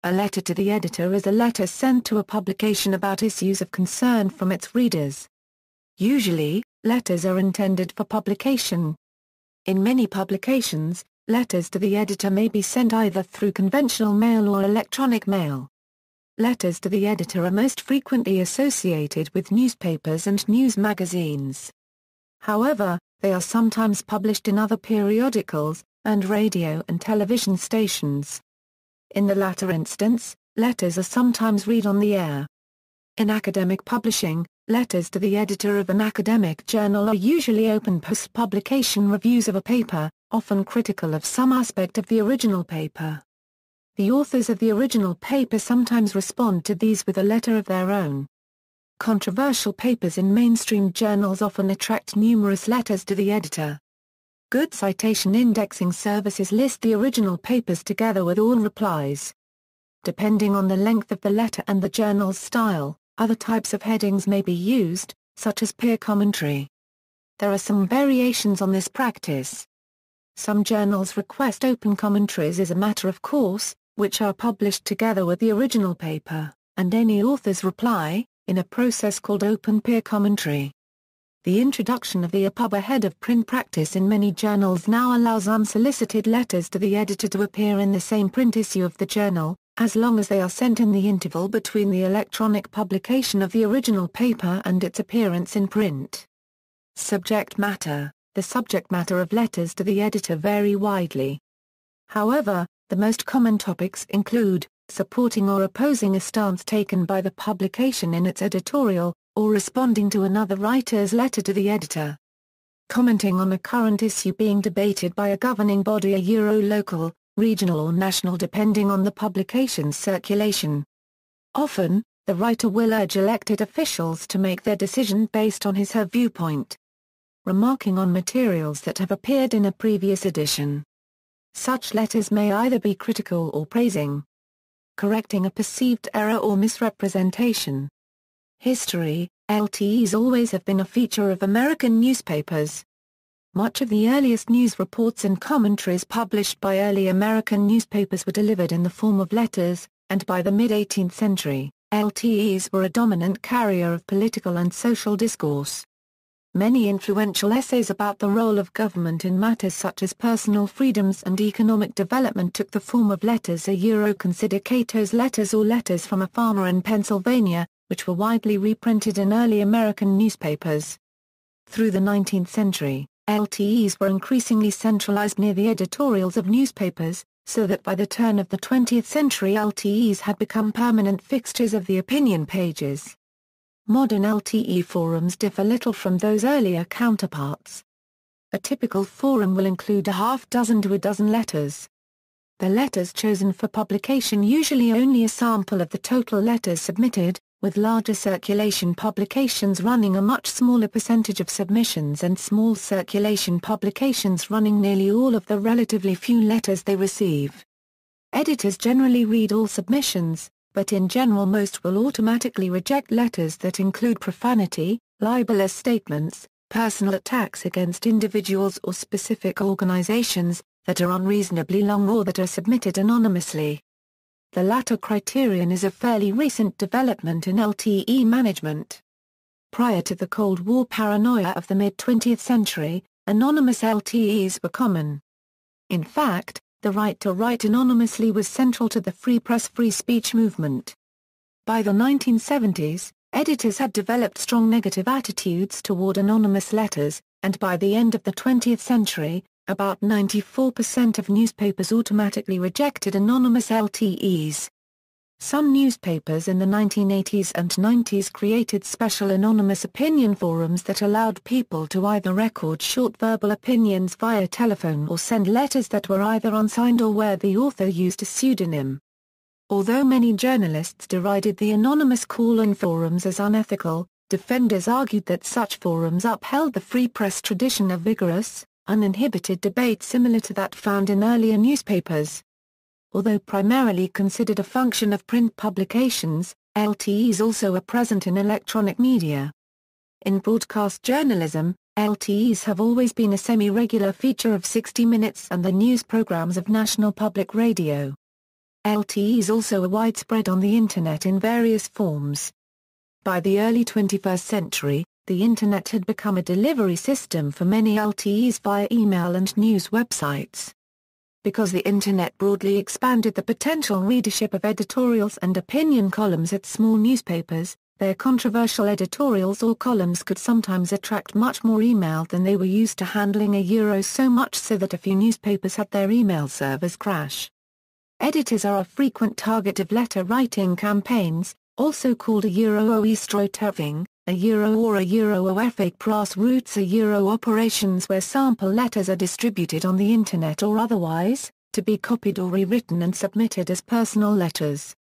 A letter to the editor is a letter sent to a publication about issues of concern from its readers. Usually, letters are intended for publication. In many publications, letters to the editor may be sent either through conventional mail or electronic mail. Letters to the editor are most frequently associated with newspapers and news magazines. However, they are sometimes published in other periodicals, and radio and television stations. In the latter instance, letters are sometimes read on the air. In academic publishing, letters to the editor of an academic journal are usually open post-publication reviews of a paper, often critical of some aspect of the original paper. The authors of the original paper sometimes respond to these with a letter of their own. Controversial papers in mainstream journals often attract numerous letters to the editor. Good citation indexing services list the original papers together with all replies. Depending on the length of the letter and the journal's style, other types of headings may be used, such as peer commentary. There are some variations on this practice. Some journals request open commentaries as a matter of course, which are published together with the original paper, and any author's reply, in a process called open peer commentary. The introduction of the EPUB ahead of print practice in many journals now allows unsolicited letters to the editor to appear in the same print issue of the journal, as long as they are sent in the interval between the electronic publication of the original paper and its appearance in print. Subject matter. The subject matter of letters to the editor vary widely. However, the most common topics include supporting or opposing a stance taken by the publication in its editorial, or responding to another writer's letter to the editor. Commenting on a current issue being debated by a governing body local, regional or national depending on the publication's circulation. Often, the writer will urge elected officials to make their decision based on his/her viewpoint. Remarking on materials that have appeared in a previous edition. Such letters may either be critical or praising. Correcting a perceived error or misrepresentation. History. LTEs always have been a feature of American newspapers. Much of the earliest news reports and commentaries published by early American newspapers were delivered in the form of letters, and by the mid-18th century, LTEs were a dominant carrier of political and social discourse. Many influential essays about the role of government in matters such as personal freedoms and economic development took the form of letters. Consider Cato's Letters or Letters from a Farmer in Pennsylvania, which were widely reprinted in early American newspapers. Through the 19th century, LTEs were increasingly centralized near the editorials of newspapers, so that by the turn of the 20th century LTEs had become permanent fixtures of the opinion pages. Modern LTE forums differ little from those earlier counterparts. A typical forum will include a half dozen to a dozen letters. The letters chosen for publication usually only a sample of the total letters submitted, with larger circulation publications running a much smaller percentage of submissions and small circulation publications running nearly all of the relatively few letters they receive. Editors generally read all submissions, but in general most will automatically reject letters that include profanity, libelous statements, personal attacks against individuals or specific organizations, that are unreasonably long or that are submitted anonymously. The latter criterion is a fairly recent development in LTE management. Prior to the Cold War paranoia of the mid-20th century, anonymous LTEs were common. In fact, the right to write anonymously was central to the free press free speech movement. By the 1970s, editors had developed strong negative attitudes toward anonymous letters, and by the end of the 20th century, about 94% of newspapers automatically rejected anonymous LTEs. Some newspapers in the 1980s and 90s created special anonymous opinion forums that allowed people to either record short verbal opinions via telephone or send letters that were either unsigned or where the author used a pseudonym. Although many journalists derided the anonymous call-in forums as unethical, defenders argued that such forums upheld the free press tradition of vigorous, uninhibited debate similar to that found in earlier newspapers. Although primarily considered a function of print publications, LTEs also are present in electronic media. In broadcast journalism, LTEs have always been a semi-regular feature of 60 Minutes and the news programs of National Public Radio. LTEs also are widespread on the Internet in various forms. By the early 21st century, the Internet had become a delivery system for many LTEs via email and news websites. Because the Internet broadly expanded the potential readership of editorials and opinion columns at small newspapers, their controversial editorials or columns could sometimes attract much more email than they were used to handling so much so that a few newspapers had their email servers crash. Editors are a frequent target of letter-writing campaigns, also called oestroteving, or oefake grassroots operations where sample letters are distributed on the Internet or otherwise, to be copied or rewritten and submitted as personal letters.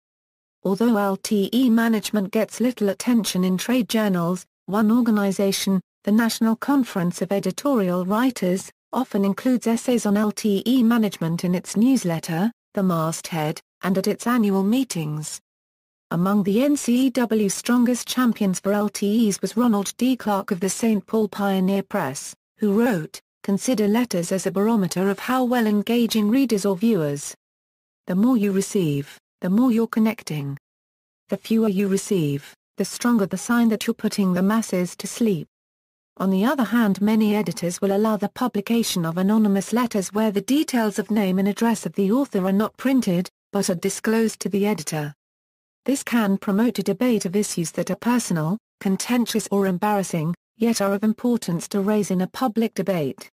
Although LTE management gets little attention in trade journals, one organization, the National Conference of Editorial Writers, often includes essays on LTE management in its newsletter, The Masthead, and at its annual meetings. Among the NCEW's strongest champions for LTEs was Ronald D. Clark of the St. Paul Pioneer Press, who wrote, "Consider letters as a barometer of how well engaging readers or viewers. The more you receive, the more you're connecting. The fewer you receive, the stronger the sign that you're putting the masses to sleep." On the other hand, many editors will allow the publication of anonymous letters where the details of name and address of the author are not printed, but are disclosed to the editor. This can promote a debate of issues that are personal, contentious or embarrassing, yet are of importance to raise in a public debate.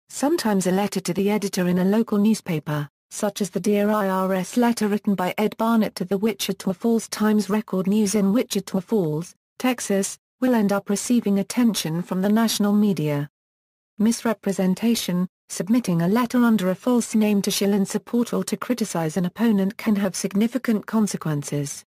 Sometimes a letter to the editor in a local newspaper, such as the Dear IRS letter written by Ed Barnett to the Wichita Falls Times-Record News in Wichita Falls, Texas, will end up receiving attention from the national media. Misrepresentation, submitting a letter under a false name to shill in support or to criticize an opponent can have significant consequences.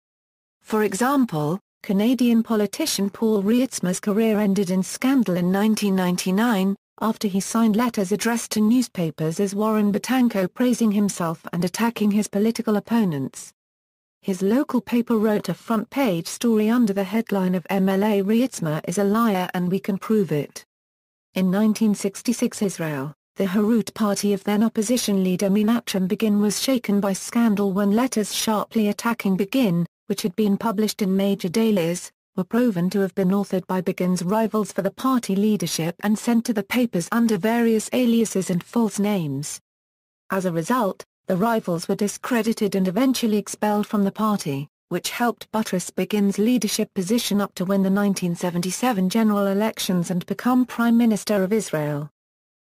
For example, Canadian politician Paul Reitsma's career ended in scandal in 1999, after he signed letters addressed to newspapers as Warren Batanko praising himself and attacking his political opponents. His local paper wrote a front-page story under the headline of "MLA Reitsma is a liar and we can prove it." In 1966 Israel, the Herut party of then-opposition leader Menachem Begin was shaken by scandal when letters sharply attacking Begin, which had been published in major dailies, were proven to have been authored by Begin's rivals for the party leadership and sent to the papers under various aliases and false names. As a result, the rivals were discredited and eventually expelled from the party, which helped buttress Begin's leadership position up to win the 1977 general elections and become Prime Minister of Israel.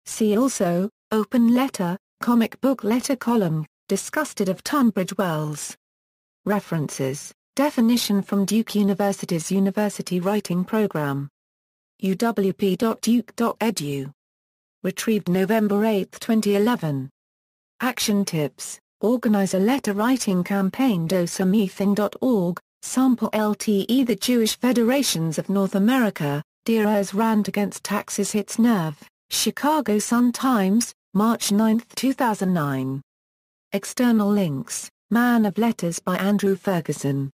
See also, Open Letter, comic book letter column, disgusted of Tunbridge Wells. References, definition from Duke University's University Writing Program. uwp.duke.edu. Retrieved November 8, 2011. Action tips, organize a letter writing campaign. dosamething.org, sample LTE. The Jewish Federations of North America, DERA's rant against taxes hits nerve. Chicago Sun-Times, March 9, 2009. External links, Man of Letters by Andrew Ferguson.